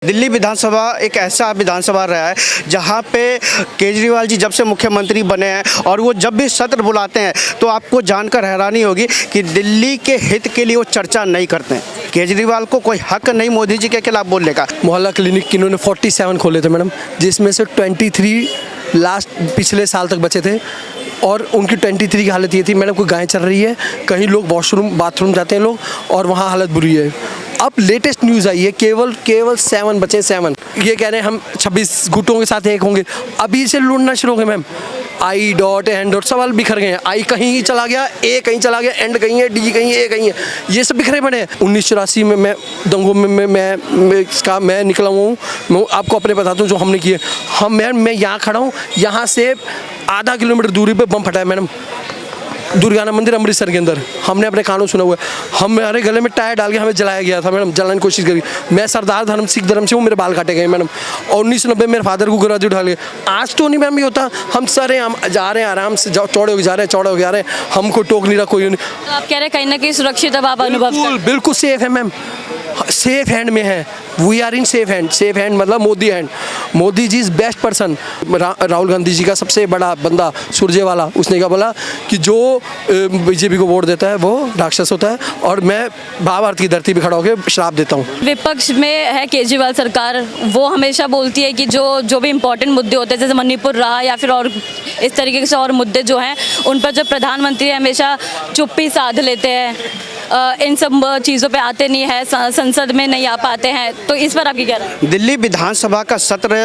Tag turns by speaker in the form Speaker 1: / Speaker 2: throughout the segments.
Speaker 1: दिल्ली विधानसभा एक ऐसा विधानसभा रहा है जहां पे केजरीवाल जी जब से मुख्यमंत्री बने हैं और वो जब भी सत्र बुलाते हैं तो आपको जानकर हैरानी होगी कि दिल्ली के हित के लिए वो चर्चा नहीं करते हैं। केजरीवाल को कोई हक नहीं मोदी जी के खिलाफ बोलने का।
Speaker 2: मोहल्ला क्लिनिक इन्होंने 47 खोले थे मैडम, जिसमें से 23 लास्ट पिछले साल तक बचे थे और उनकी 23 की हालत ये थी मैडम, कोई गाय चल रही है, कहीं लोग वॉशरूम बाथरूम जाते हैं लोग और वहाँ हालत बुरी है। अब लेटेस्ट न्यूज़ आई है केवल 7 बचे, 7 ये कह रहे हैं हम 26 गुटों के साथ एक होंगे। अभी से लूटना शुरू हो गए ma'am, I dot and dot सवाल बिखर गए हैं। आई कहीं चला गया, ए कहीं चला गया, एंड कहीं है, डी कहीं है, ए कहीं है, ये सब बिखरे पड़े हैं। 1984 में मैं दंगों में मैं निकला हुआ हूँ। मैं आपको अपने बताता हूँ जो हमने किए। मैं यहाँ खड़ा हूँ, यहाँ से आधा किलोमीटर दूरी पे बम फटा है मैडम, दुर्गाना मंदिर अमृतसर के अंदर। हमने अपने कानों सुना हुआ है। हमारे गले में टायर डाल के हमें जलाया गया था मैडम, जलाने की कोशिश करी। मैं सरदार धर्म सिख धर्म से हूँ, मेरे बाल काटे गए मैडम। और 1990 मेरे फादर को ग्रेजुएट उठा लिया। आज तो नहीं मैम ये होता, हम सारे हम जा रहे हैं आराम से, चौड़े हो जा रहे हैं, चौड़े हो जा रहे हैं, हमको टोक नहीं रहा कोई नहीं।
Speaker 3: तो आप कह रहे हैं कहीं ना कहीं सुरक्षित अब आप अनुभव
Speaker 2: बिल्कुल सेफ है मैम, सेफ हैंड में है। We are in safe hand. Safe hand मतलब Modi hand. Modi ji is best person. Rahul Gandhi ji का सबसे बड़ा बंदा सुरजेवाला, उसने क्या बोला कि जो बीजेपी को वोट देता है वो राक्षस होता है, और मैं महाभारत की धरती पे खड़ा होकर श्राप देता हूँ।
Speaker 3: विपक्ष में है केजरीवाल सरकार, वो हमेशा बोलती है कि जो भी इम्पोर्टेंट मुद्दे होते हैं जैसे मणिपुर रहा या फिर और इस तरीके से और मुद्दे जो हैं उन पर जो प्रधानमंत्री हमेशा चुप्पी साध लेते हैं, इन सब चीज़ों पे आते नहीं है, संसद में नहीं आ पाते हैं। तो इस पर आपकी क्या राय है?
Speaker 1: दिल्ली विधानसभा का सत्र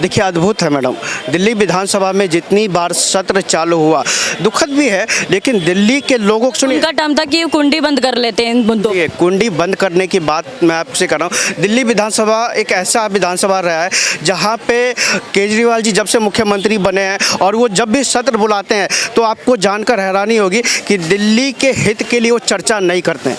Speaker 1: देखिए अद्भुत है मैडम। दिल्ली विधानसभा में जितनी बार सत्र चालू हुआ, दुखद भी है, लेकिन दिल्ली के लोगों को सुनिए।
Speaker 3: उनका टर्म था कि कुंडी बंद कर लेते हैं इन मुद्दों।
Speaker 1: ये कुंडी बंद करने की बात मैं आपसे कर रहा हूँ। दिल्ली विधानसभा एक ऐसा विधानसभा रहा है जहाँ पे केजरीवाल जी जब से मुख्यमंत्री बने हैं और वो जब भी सत्र बुलाते हैं तो आपको जानकर हैरानी होगी कि दिल्ली के हित के लिए वो चर्चा नहीं करते हैं।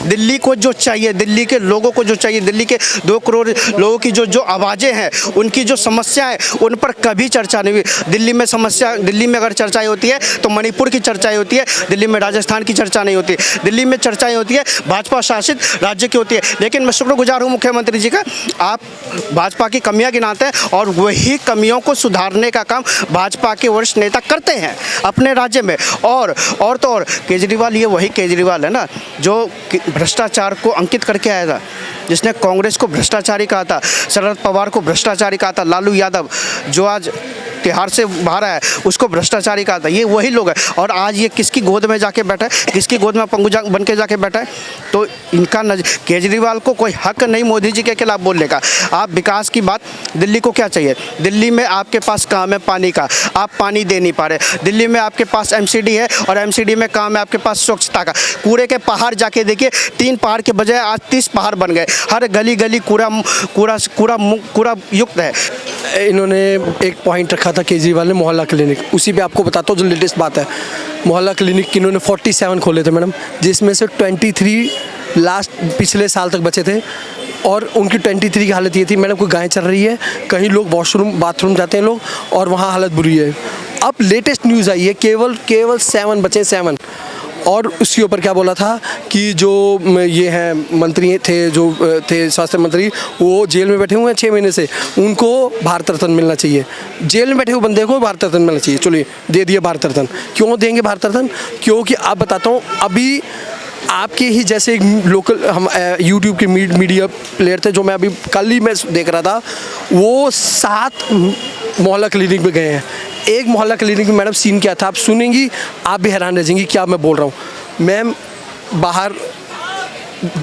Speaker 1: दिल्ली को जो चाहिए, दिल्ली के लोगों को जो चाहिए, दिल्ली के 2 करोड़ लोगों की जो आवाज़ें हैं, उनकी जो समस्याएं, उन पर कभी चर्चा नहीं हुई। दिल्ली में अगर चर्चाएं होती है तो मणिपुर की चर्चाएं होती है, दिल्ली में राजस्थान की चर्चा नहीं होती। दिल्ली में चर्चाएं होती है भाजपा शासित राज्य की होती है। लेकिन मैं शुक्रगुजार हूँ मुख्यमंत्री जी का, आप भाजपा की कमियाँ गिनाते हैं और वही कमियों को सुधारने का काम भाजपा के वरिष्ठ नेता करते हैं अपने राज्य में। और तो और केजरीवाल, ये वही केजरीवाल है ना जो भ्रष्टाचार को अंकित करके आया था, जिसने कांग्रेस को भ्रष्टाचारी कहा था, शरद पवार को भ्रष्टाचारी कहा था, लालू यादव जो आज तिहाड़ से बाहर आया उसको भ्रष्टाचारी कहा था। ये वही लोग हैं। और आज ये किसकी गोद में जाके बैठा है, किसकी गोद में पंगु बन के जाके बैठा है। तो इनका केजरीवाल को कोई हक नहीं मोदी जी के खिलाफ बोलने का। आप विकास की बात, दिल्ली को क्या चाहिए? दिल्ली में आपके पास काम है पानी का, आप पानी दे नहीं पा रहे। दिल्ली में आपके पास एमसीडी है और एमसीडी में काम है आपके पास स्वच्छता का। कूड़े के पहाड़ जाके देखिए, 3 पहाड़ के बजाय आज 30 पहाड़ बन गए। हर गली गली कूड़ा युक्त है।
Speaker 2: इन्होंने एक पॉइंट रखा था केजरीवाल ने, मोहल्ला क्लिनिक। उसी पे आपको बताता हूँ जो लेटेस्ट बात है। मोहल्ला क्लिनिक इन्होंने 47 खोले थे मैडम, जिसमें से 23 लास्ट पिछले साल तक बचे थे और उनकी 23 की हालत ये थी मैडम, कोई गाय चल रही है, कहीं लोग वॉशरूम बाथरूम जाते हैं लोग और वहाँ हालत बुरी है। अब लेटेस्ट न्यूज़ आई है केवल 7 बचे, 7 और उसके ऊपर क्या बोला था कि जो ये हैं मंत्री थे, जो थे स्वास्थ्य मंत्री, वो जेल में बैठे हुए हैं 6 महीने से, उनको भारत रत्न मिलना चाहिए। जेल में बैठे हुए बंदे को भारत रत्न मिलना चाहिए। चलिए दे दिए भारत रत्न। क्यों देंगे भारत रत्न? क्योंकि आप बताता हूँ, अभी आपके ही जैसे एक लोकल हम यूट्यूब के मीडिया प्लेयर थे जो मैं अभी कल ही मैं देख रहा था, वो 7 मोहल्ला क्लिनिक में गए हैं। एक मोहल्ला क्लिनिक में मैडम सीन क्या था आप सुनेंगी, आप भी हैरान रह जाएंगी क्या मैं बोल रहा हूँ। मैम बाहर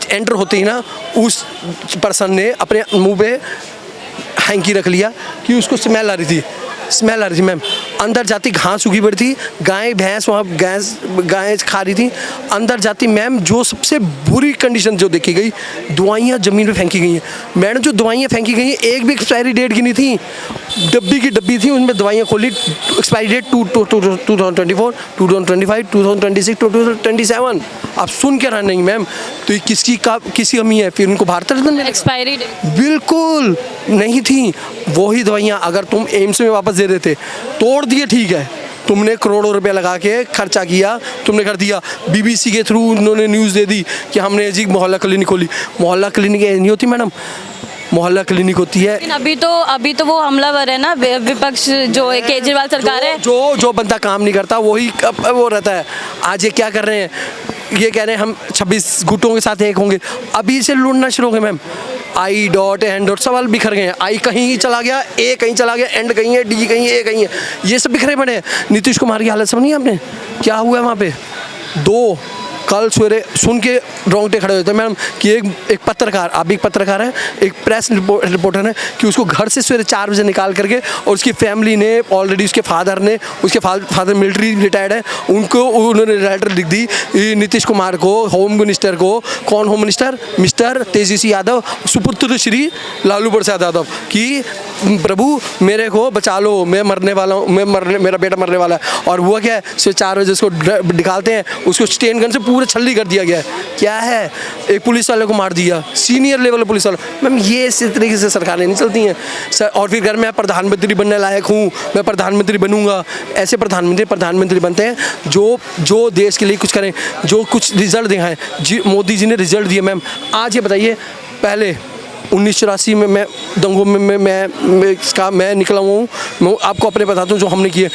Speaker 2: एंटर होते ही ना उस पर्सन ने अपने मुंह पे हैंकी रख लिया कि उसको स्मेल आ रही थी मैम। अंदर जाती घास उगी पड़ी थी, गाय भैंस वहाँ गाय खा रही थी। अंदर जाती मैम, जो सबसे बुरी कंडीशन जो देखी गई, दवाइयाँ ज़मीन पे फेंकी गई हैं मैडम। जो दवाइयाँ फेंकी गई हैं एक भी एक्सपायरी डेट की नहीं थी, डब्बी की डब्बी थी, उनमें दवाइयाँ खोली, एक्सपायरी डेट 2024, 2025, 2026, 2027। आप सुन के रहा नहीं मैम, तो ये किसी कमी है? फिर उनको भारत रत्न
Speaker 3: एक्सपायरी डेट
Speaker 2: बिल्कुल नहीं थी। वही दवाइयाँ अगर तुम एम्स में वापस दे देते, तोड़ दिए ठीक है, तुमने करोड़ों रुपए लगा के खर्चा किया, तुमने कर दिया। बीबीसी के थ्रू उन्होंने न्यूज़ दे दी कि हमने जी मोहल्ला क्लिनिक खोली। मोहल्ला क्लिनिक नहीं होती मैडम, मोहल्ला क्लिनिक होती है।
Speaker 3: लेकिन अभी तो वो हमलावर है ना, विपक्ष जो है, केजरीवाल सरकार है।
Speaker 2: जो बंदा काम नहीं करता वही वो रहता है। आज ये क्या कर रहे हैं, ये कह रहे हैं हम 26 गुटों के साथ एक होंगे, अभी से लूटना शुरू हो गए ma'am. I dot N dot सवाल बिखर गए हैं, आई कहीं चला गया, ए कहीं चला गया, एंड कहीं है, डी कहीं है, ए कहीं है, ये सब बिखरे पड़े हैं। नीतीश कुमार की हालत सुनी आपने, क्या हुआ है वहाँ पे? दो कल सवेरे सुन के रोंगटे खड़े होते हैं मैडम कि एक पत्रकार, आप भी एक पत्रकार हैं, एक प्रेस रिपोर्टर है, कि उसको घर से सवेरे 4 बजे निकाल करके, और उसकी फैमिली ने ऑलरेडी, उसके फादर ने, उसके फादर मिलिट्री रिटायर्ड है, उनको उन्होंने लेटर लिख दी नीतीश कुमार को, होम मिनिस्टर को। कौन home minister? Mister Tejashwi Yadav, सुपुत्र श्री लालू प्रसाद यादव, कि प्रभु मेरे को बचा लो, मैं मरने वाला हूँ, मेरा बेटा मरने वाला है। और हुआ क्या है, सुबह 4 बजे उसको निकालते हैं, उसको स्टेन गन से पूरा छल्ली कर दिया गया है। क्या है, एक पुलिस वाले को मार दिया, सीनियर लेवल पुलिस वाला। मैम ये इस तरीके से सरकारें नहीं चलती हैं सर। और फिर घर में प्रधानमंत्री बनने लायक हूँ, मैं प्रधानमंत्री बनूंगा, ऐसे प्रधानमंत्री बनते हैं जो देश के लिए कुछ करें, जो कुछ रिजल्ट दिखाएं। मोदी जी ने रिजल्ट दिए मैम। आज ये बताइए, पहले 1984 में मैं दंगों में मैं निकला हुआ हूँ, मैं आपको अपने बताता हूँ जो हमने किए।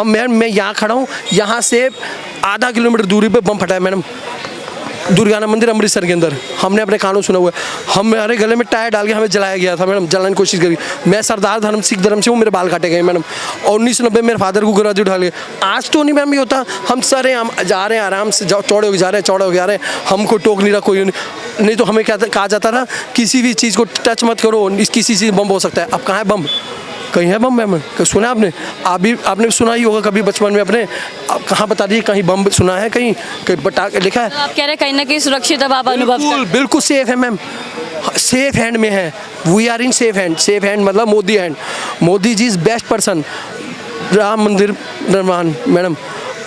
Speaker 2: मैं यहाँ खड़ा हूँ, यहाँ से आधा किलोमीटर दूरी पे बम फटा है मैडम, दुर्गाना मंदिर अमृतसर के अंदर। हमने अपने कानों सुना हुआ है, हमारे गले में टायर डाल के हमें जलाया गया था मैडम, जलाने की कोशिश करी। मैं सरदार धर्म सिख धर्म से हूँ, मेरे बाल काटे गए मैडम। और 1990 मेरे फादर को गुराजी उठा लिया। आज तो नहीं मैम ये होता, हम सारे हम जा रहे हैं आराम से, चौड़े हो जा रहे हैं, हमको टोक नहीं रहा कोई नहीं। तो हमें क्या कहा जाता था, किसी भी चीज़ को टच मत करो, किसी चीज़ बम हो सकता है। अब कहाँ है बम? कहीं है बम मैम? सुना आपने? आपने सुना ही होगा कभी बचपन में अपने। आप कहाँ बता दीजिए, कहीं बम सुना है? कहीं बता लिखा है?
Speaker 3: आप कह रहे हैं कहीं ना कहीं सुरक्षित अब आप अनुभव
Speaker 2: बिल्कुल सेफ है मैम, सेफ हैंड में है। We are in safe hand. Safe hand मतलब Modi hand. Modi ji is best person. Ram Mandir निर्माण मैडम,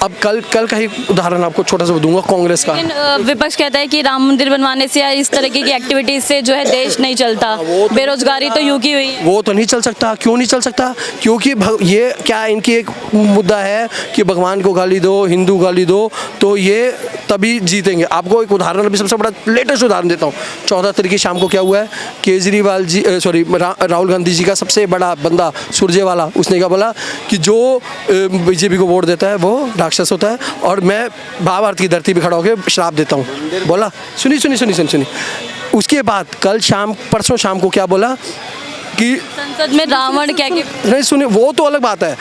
Speaker 2: अब कल का ही उदाहरण आपको छोटा सा दूंगा कांग्रेस का।
Speaker 3: लेकिन विपक्ष कहता है कि राम मंदिर बनवाने से या इस तरीके की एक्टिविटीज से जो है देश नहीं चलता, बेरोजगारी तो यूं की हुई है।
Speaker 2: वो तो नहीं चल सकता। क्यों नहीं चल सकता? क्योंकि ये क्या इनकी एक मुद्दा है कि भगवान को गाली दो, हिंदू गाली दो, तो ये तभी जीतेंगे। आपको एक उदाहरण अभी सबसे बड़ा लेटेस्ट उदाहरण देता हूँ। 14 तारीख की शाम को क्या हुआ है, केजरीवाल जी राहुल गांधी जी का सबसे बड़ा बंदा सुरजेवाला, उसने क्या बोला कि जो बीजेपी को वोट देता है वो राक्षस होता है, और मैं महाभारत की धरती पे खड़ा होकर श्राप देता हूँ। बोला, सुनी। उसके बाद परसों शाम को क्या बोला कि
Speaker 3: संसद में रावण क्या
Speaker 2: नहीं सुने, वो तो अलग बात है,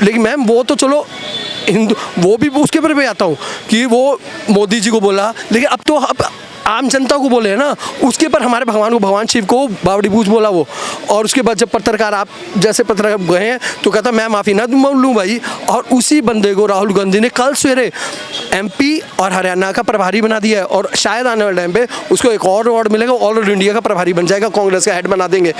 Speaker 2: लेकिन मैम वो तो चलो हिंदू, वो भी उसके ऊपर भी आता हूँ कि वो मोदी जी को बोला, लेकिन अब तो आम जनता को बोले है ना, उसके पर हमारे भगवान को, भगवान शिव को बावड़ी पूछ बोला वो। और उसके बाद जब पत्रकार, आप जैसे पत्रकार गए हैं, तो कहता मैं माफ़ी ना लूँ भाई। और उसी बंदे को राहुल गांधी ने कल सवेरे MP और हरियाणा का प्रभारी बना दिया है, और शायद आने वाले टाइम पे उसको एक और अवार्ड मिलेगा, ऑल ओवर इंडिया का प्रभारी बन जाएगा, कांग्रेस का हेड बना देंगे।